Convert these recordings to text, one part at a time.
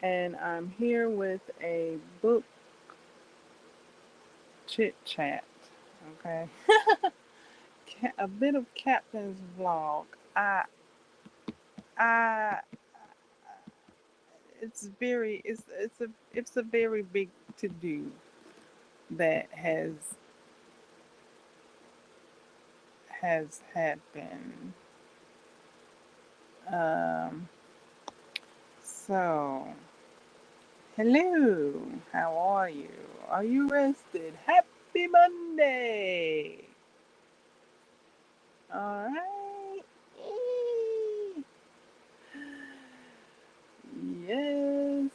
and I'm here with a book chit chat. Okay, a bit of Captain's vlog. I, it's a very big to do that has happened. Um, so hello, how are you? Are you rested? Happy Monday. All right. Yay. Yes.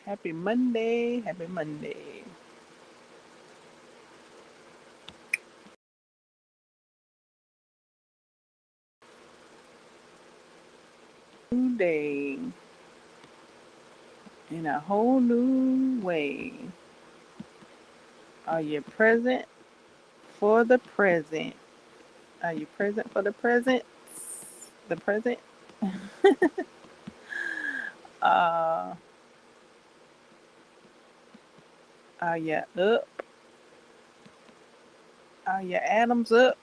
Happy Monday. Happy Monday. New day in a whole new way. Are you present for the present? Are you present for the present? The present? uh, are you up? Are your atoms up?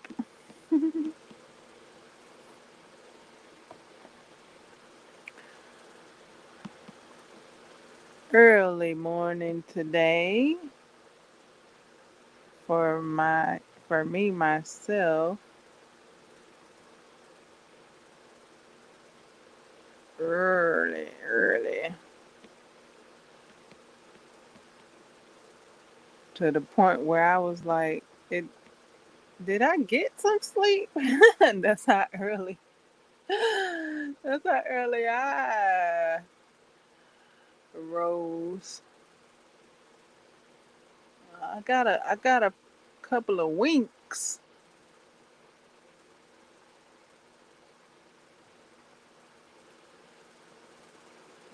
Early morning today for me myself. Early to the point where I was like, it did I get some sleep? That's how early. That's how early I rose. I got a couple of winks.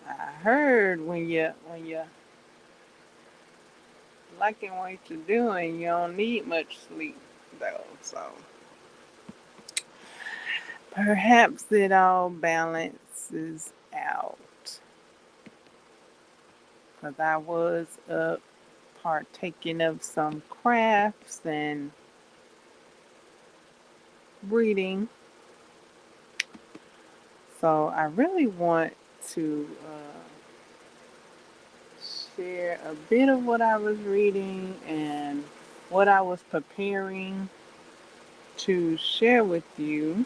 I heard when you liking what you're doing, you don't need much sleep though. So perhaps it all balances out. Because I was up partaking of some crafts and reading. So I really want to share a bit of what I was reading and what I was preparing to share with you,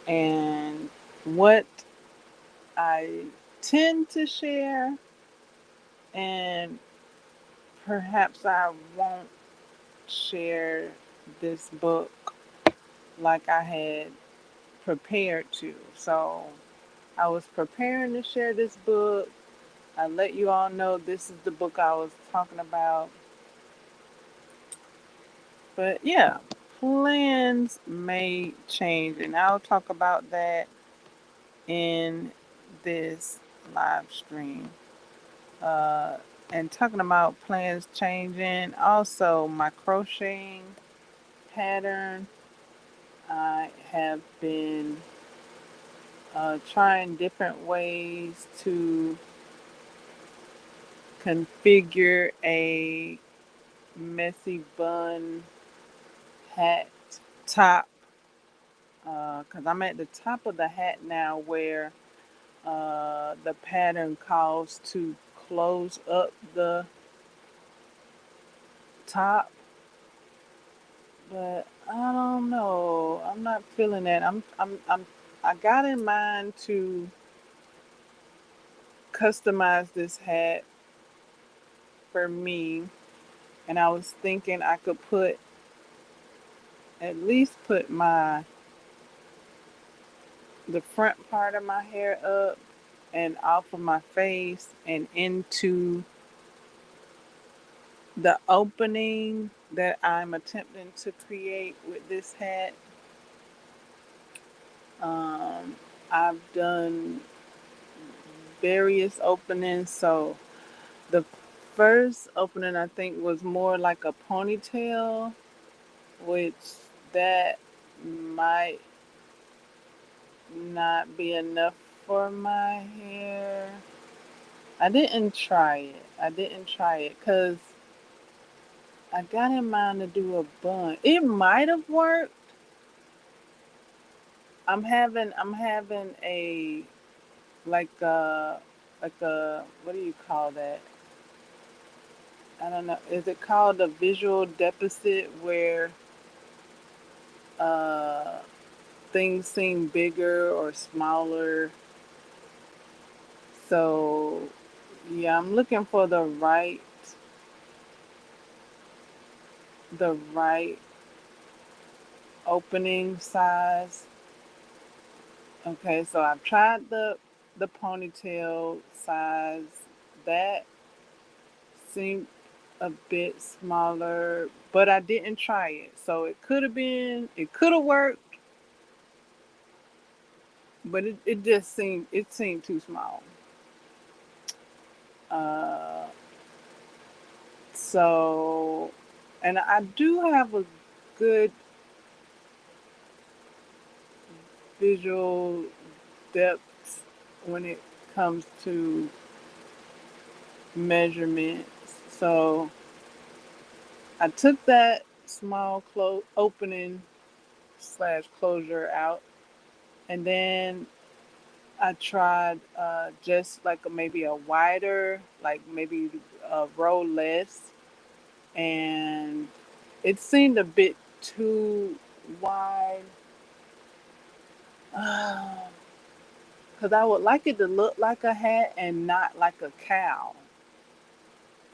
and what I tend to share, and perhaps I won't share this book like I had prepared to. So I was preparing to share this book. I let you all know this is the book I was talking about. But yeah, plans may change, and I'll talk about that in this live stream. Uh, and talking about plans changing, also my crocheting pattern, I have been trying different ways to configure a messy bun hat top, because I'm at the top of the hat now where the pattern calls to close up the top, but I don't know. I'm not feeling that. I got in mind to customize this hat for me, and I was thinking I could at least put the front part of my hair up and off of my face and into the opening that I'm attempting to create with this hat. Um, I've done various openings. So the first opening I think was more like a ponytail, which that might not be enough for my hair. I didn't try it. I didn't try it because I got in mind to do a bun. It might have worked. I'm having a like a what do you call that? I don't know. Is it called a visual deficit where uh things seem bigger or smaller? So yeah, I'm looking for the right opening size. Okay, so I've tried the ponytail size. That seemed a bit smaller, but I didn't try it. So it could have worked, but it just seemed too small. Uh, so, and I do have a good visual depth when it comes to measurements. So I took that small opening slash closure out, and then I tried just like maybe a wider, like maybe a row less, and it seemed a bit too wide. Because I would like it to look like a hat and not like a cow.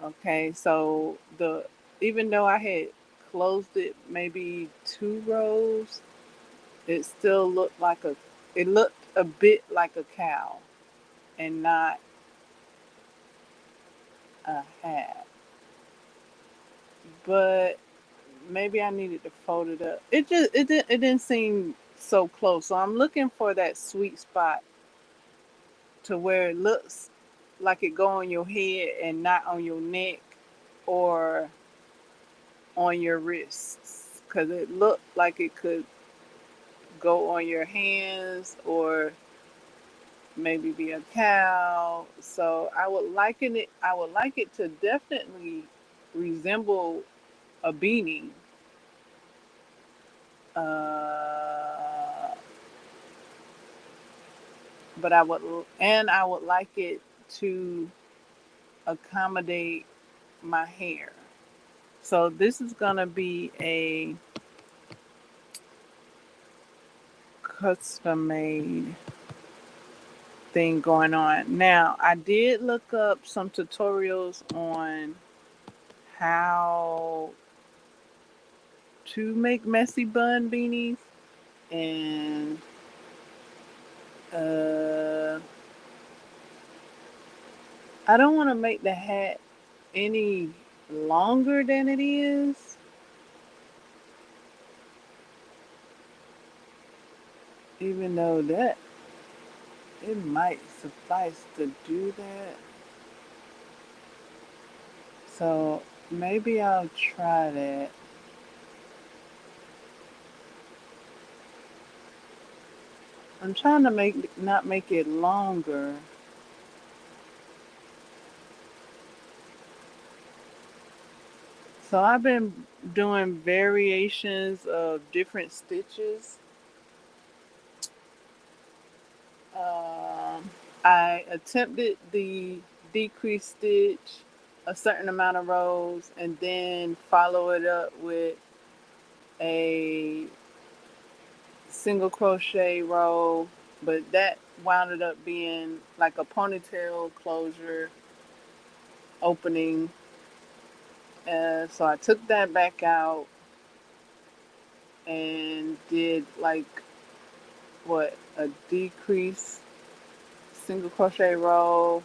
Okay, so the even though I had closed it maybe 2 rows, it still looked like it looked a bit like a cow and not a hat. But maybe I needed to fold it up. It didn't seem so close. So I'm looking for that sweet spot to where it looks like it go on your head and not on your neck or on your wrists, because it looked like it could go on your hands or maybe be a cow. So I would like it to definitely resemble a beanie. Uh, but I would like it to accommodate my hair. So this is gonna be a custom made thing going on. Now, I did look up some tutorials on how to make messy bun beanies, and uh, I don't want to make the hat any longer than it is, even though that it might suffice to do that. So maybe I'll try that. I'm trying to not make it longer. So I've been doing variations of different stitches. Um, I attempted the decrease stitch, a certain amount of rows, and then follow it up with a single crochet row, but that wound up being like a ponytail closure opening. So I took that back out and did like what, a decrease single crochet row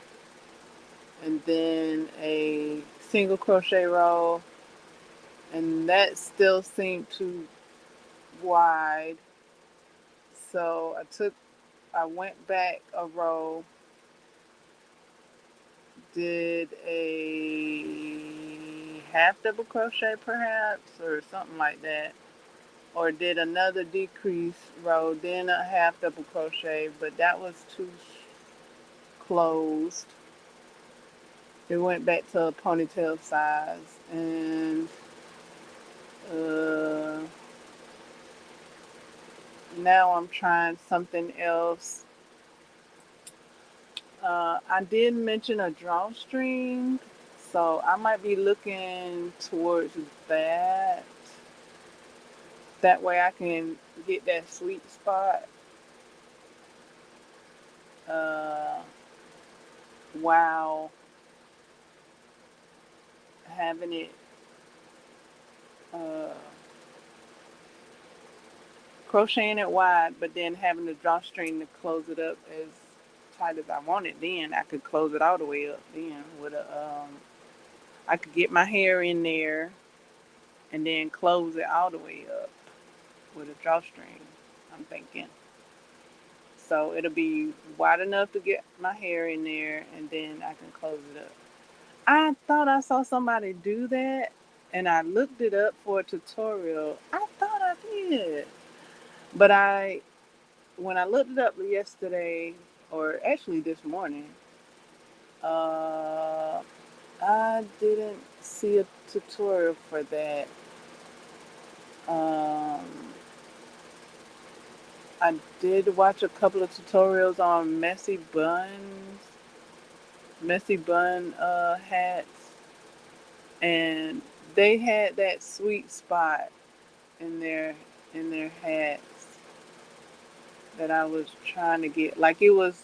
and then a single crochet row, and that still seemed too wide. So I went back a row, did a half double crochet perhaps or something like that, or did another decrease row, then a half double crochet, but that was too closed. it went back to a ponytail size, and uh, now I'm trying something else. I did mention a drawstring, so I might be looking towards that. That way I can get that sweet spot uh, while having it uh, crocheting it wide, but then having the drawstring to close it up as tight as I want it. Then I could close it all the way up. Then with I could get my hair in there and then close it all the way up with a drawstring. I'm thinking. So it'll be wide enough to get my hair in there, and then I can close it up. I thought I saw somebody do that, and I looked it up for a tutorial. I thought I did, but when I looked it up yesterday, or actually this morning, uh, I didn't see a tutorial for that. Um, I did watch a couple of tutorials on messy bun hats, and they had that sweet spot in their hats that I was trying to get. Like it was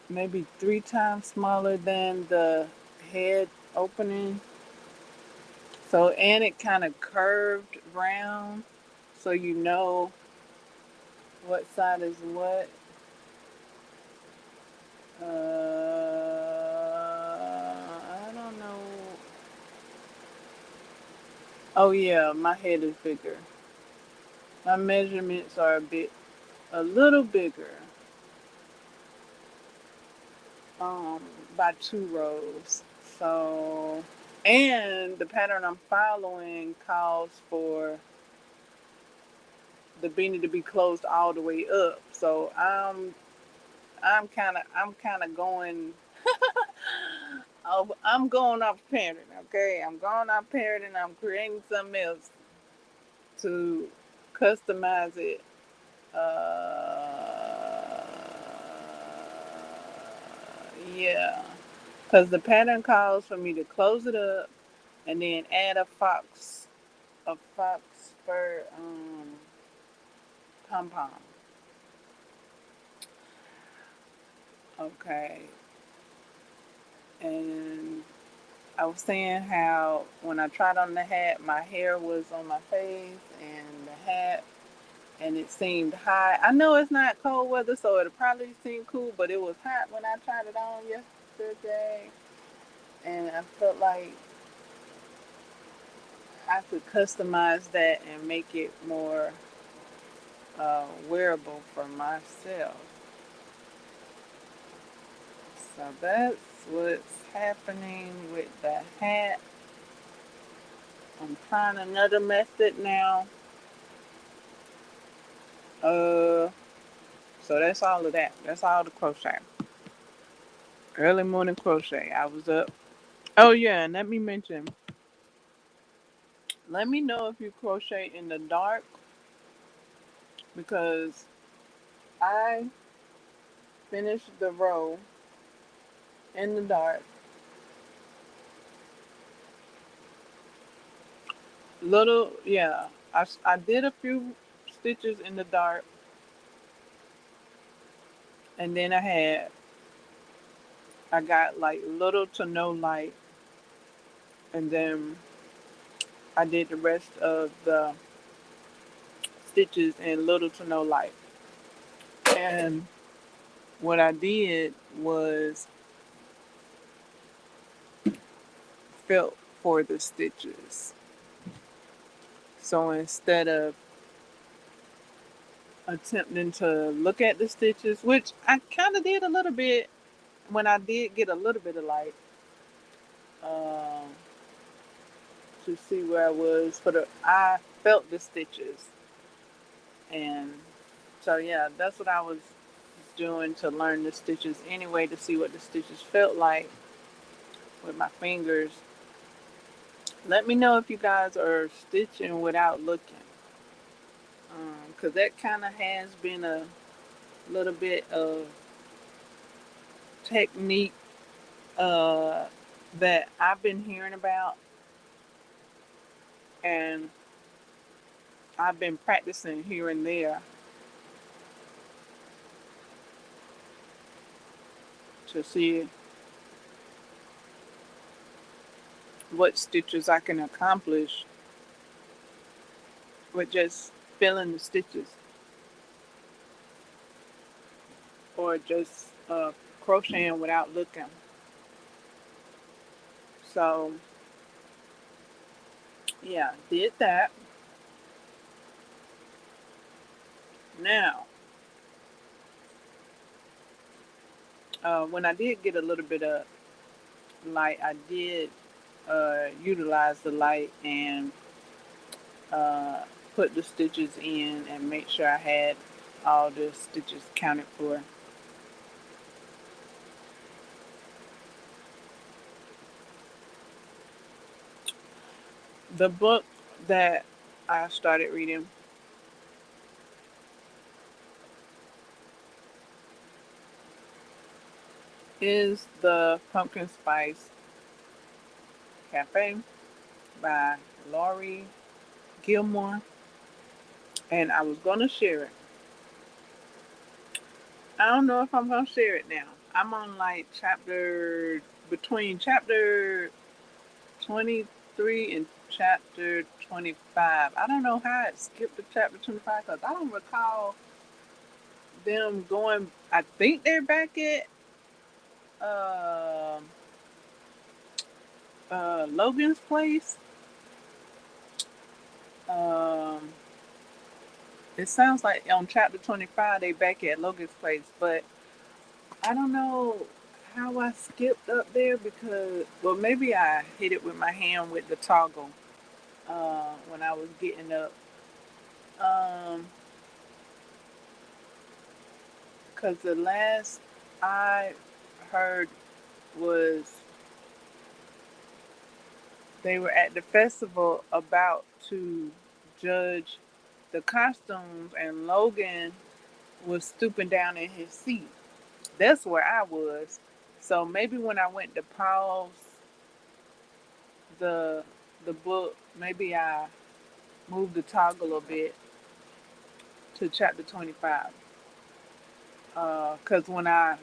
maybe 3 times smaller than the head opening. So and it kind of curved round, so you know what side is what. I don't know. Oh yeah, my head is bigger. My measurements are a little bigger, um, by 2 rows. So, and the pattern I'm following calls for the beanie to be closed all the way up. So I'm kind of going. I'm going off pattern. Okay, I'm going off pattern. I'm creating something else to customize it. Uh, yeah, because the pattern calls for me to close it up and then add a fox fur pom pom. Okay, and I was saying how when I tried on the hat, my hair was on my face and the hat, and it seemed high. I know it's not cold weather, so it'll probably seem cool, but it was hot when I tried it on yesterday, and I felt like I could customize that and make it more wearable for myself. So that's what's happening with the hat. I'm trying another method now. Uh, so that's all of that. That's all the crochet. Early morning crochet. I was up. Oh yeah, and let me mention. Let me know if you crochet in the dark because I finished the row in the dark. Little, yeah. I did a few stitches in the dark, and then I got like little to no light, and then I did the rest of the stitches in little to no light. And what I did was felt for the stitches. So instead of attempting to look at the stitches, which I kind of did a little bit when I did get a little bit of light, um, to see where I was I felt the stitches, and so yeah, that's what I was doing to learn the stitches anyway to see what the stitches felt like with my fingers. Let me know if you guys are stitching without looking, because that kind of has been a little bit of technique uh, that I've been hearing about, and I've been practicing here and there to see what stitches I can accomplish with just filling the stitches or just crocheting without looking. So yeah, did that. Now, when I did get a little bit of light, I did utilize the light and uh, put the stitches in and make sure I had all the stitches counted for. The book that I started reading is the Pumpkin Spice Cafe by Laurie Gilmore, and I was gonna share it. I don't know if I'm gonna share it now. I'm on like chapter 23 and chapter 25. I don't know how it skipped to chapter 25 because I don't recall them going. I think they're back at uh, Logan's place. Um, it sounds like on chapter 25 they back at Logan's place, but I don't know how I skipped up there because, well, maybe I hit it with my hand with the toggle when I was getting up. Um, because the last I heard was they were at the festival about to judge the costumes, and Logan was stooping down in his seat. That's where I was. So maybe when I went to pause the the book, maybe I moved the toggle a bit to chapter 25. Because when I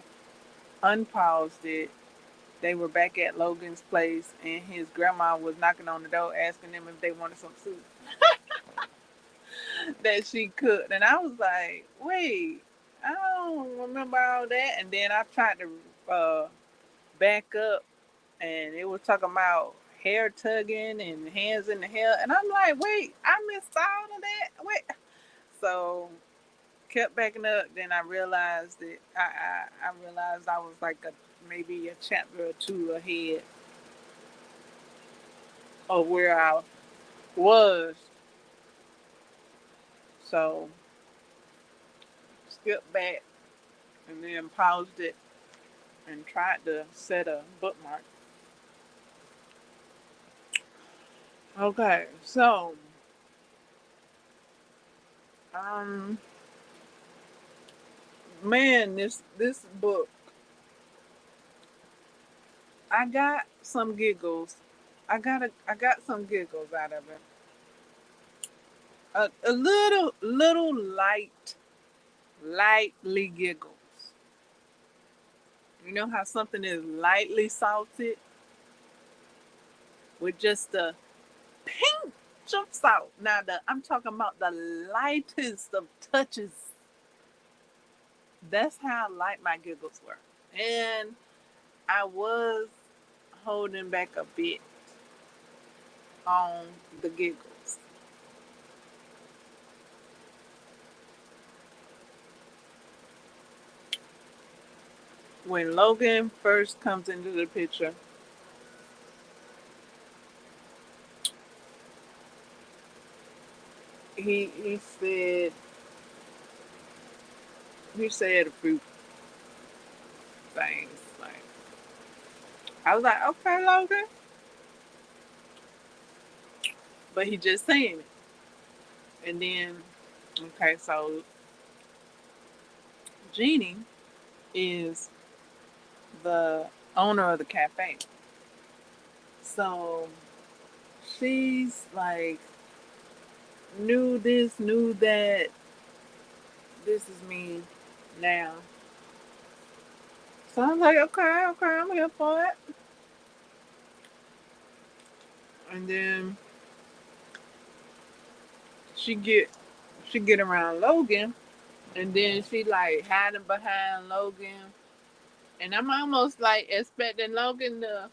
unpaused it, they were back at Logan's place, and his grandma was knocking on the door asking them if they wanted some soup that she cooked. And I was like, wait, I don't remember all that. And then I tried to back up, and it was talking about hair tugging and hands in the hair. And I'm like, wait, I missed all of that. Wait. So kept backing up. Then I realized that I realized I was like maybe a chapter or two ahead of where I was. So skipped back and then paused it and tried to set a bookmark. Okay, so um man, this book, I got some giggles. I got some giggles out of it. A little lightly giggles. You know how something is lightly salted with just a pinch of salt. Now I'm talking about the lightest of touches. That's how light my giggles were. And I was holding back a bit on the giggles. When Logan first comes into the picture, he said a few. things. Like I was like, okay, Logan, but he just saying it. And then, okay, so Jeannie is the owner of the cafe. So she's like, knew this, knew that. This is me now. So I'm like, okay, okay, I'm here for it. And then she get she get around Logan, and then she like hiding behind Logan, and I'm almost like expecting Logan to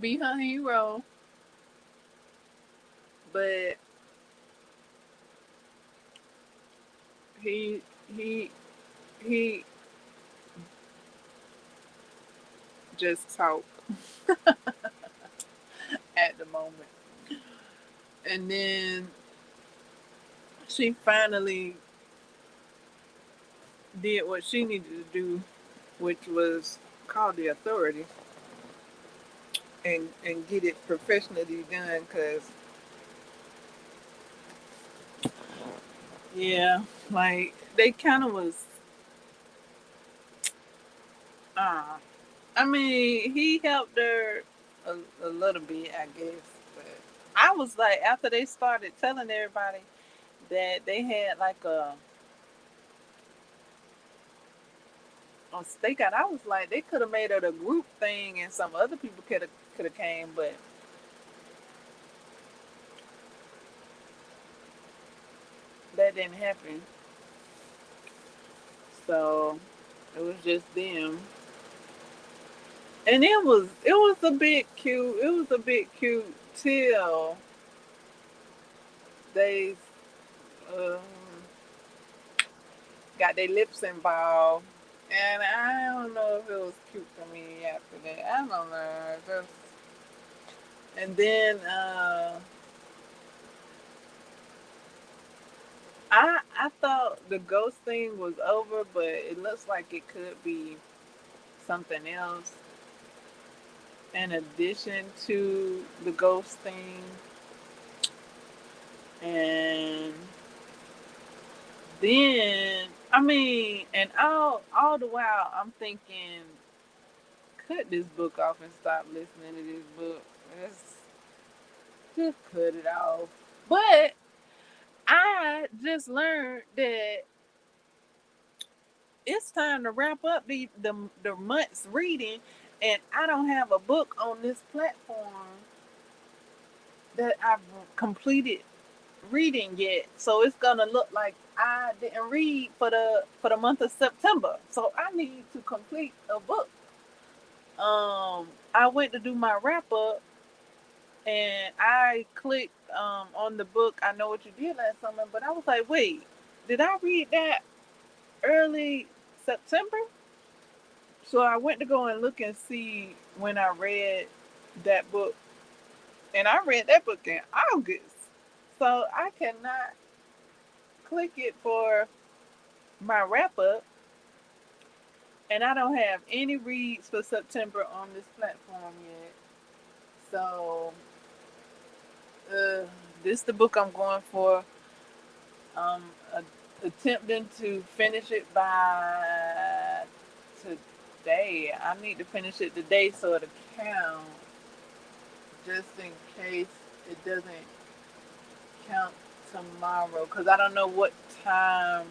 be her hero, but he he he just talk at the moment. And then she finally did what she needed to do, which was call the authorities and get it professionally done. Cause yeah, like they kind of was. Uh, I mean, he helped her a little bit, I guess. But I was like, after they started telling everybody that they had like a stakeout, I was like, they could have made it a group thing, and some other people could have came, but that didn't happen. So it was just them, and it was a bit cute. It was a bit cute till they um, got their lips involved. And I don't know if it was cute for me after that. I don't know. Just and then I thought the ghost thing was over, but it looks like it could be something else in addition to the ghost thing. And then I mean, and all the while I'm thinking, cut this book off and stop listening to this book. It's, just cut it off. But I just learned that it's time to wrap up the month's reading, and I don't have a book on this platform that I've completed reading yet. So it's gonna look like I didn't read for the month of September. So I need to complete a book. I went to do my wrap up, and I clicked on the book I Know What You Did Last Summer, but I was like, wait, did I read that early September? So I went to go and look and see when I read that book, and I read that book in August. So I cannot click it for my wrap up, and I don't have any reads for September on this platform yet. So this is the book I'm going for. Um, attempting to finish it by today. I need to finish it today so it'll count, just in case it doesn't count tomorrow. Because I don't know what time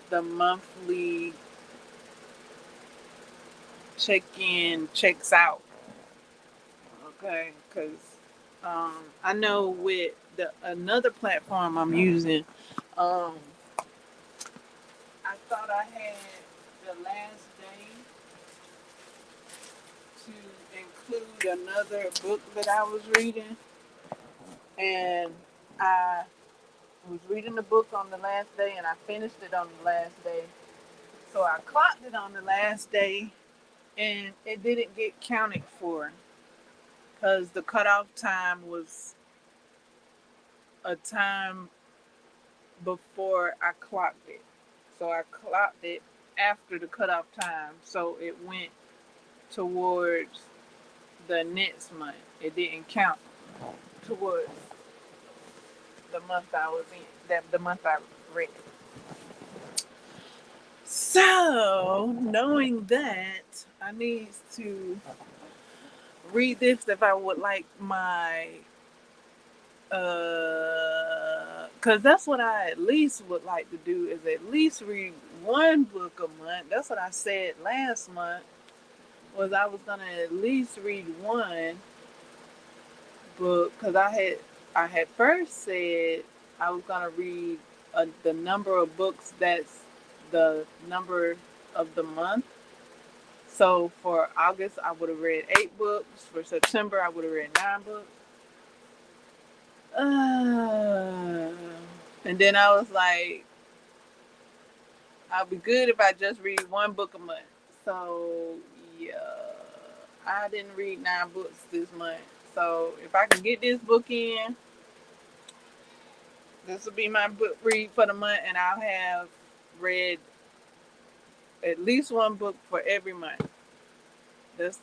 the monthly check-in checks out. Okay, because I know with the another platform I'm using, um, I thought I had the last day to include another book that I was reading, and I was reading the book on the last day, and I finished it on the last day. So I clocked it on the last day, and it didn't get counted for because the cutoff time was a time before I clocked it. So I clocked it after the cutoff time. So it went towards the next month. It didn't count towards the month I was in, that the month I read. So knowing that, I need to read this if I would like my because that's what I at least would like to do is at least read one book a month. That's what I said last month was I was gonna at least read one book because I had first said I was gonna read the number of books that's the number of the month. So for August I would have read 8 books. For September I would have read 9 books. Uh, and then I was like, I'll be good if I just read one book a month. So yeah, I didn't read 9 books this month. So if I can get this book in, this will be my book read for the month, and I'll have read at least one book for every month. That's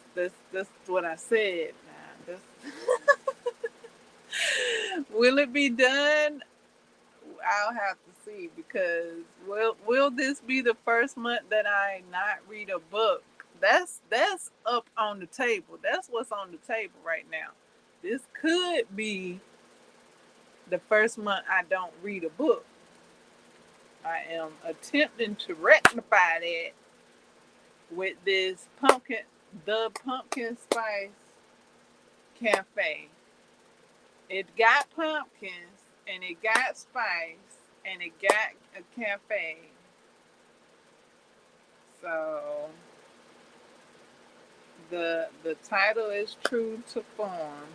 what I said. Now, this will it be done? I'll have to see because will this be the first month that I not read a book? That's up on the table. That's what's on the table right now. This could be the first month I don't read a book. I am attempting to rectify that with this pumpkin spice cafe. It got pumpkins and it got spice and it got a cafe. So the title is true to form.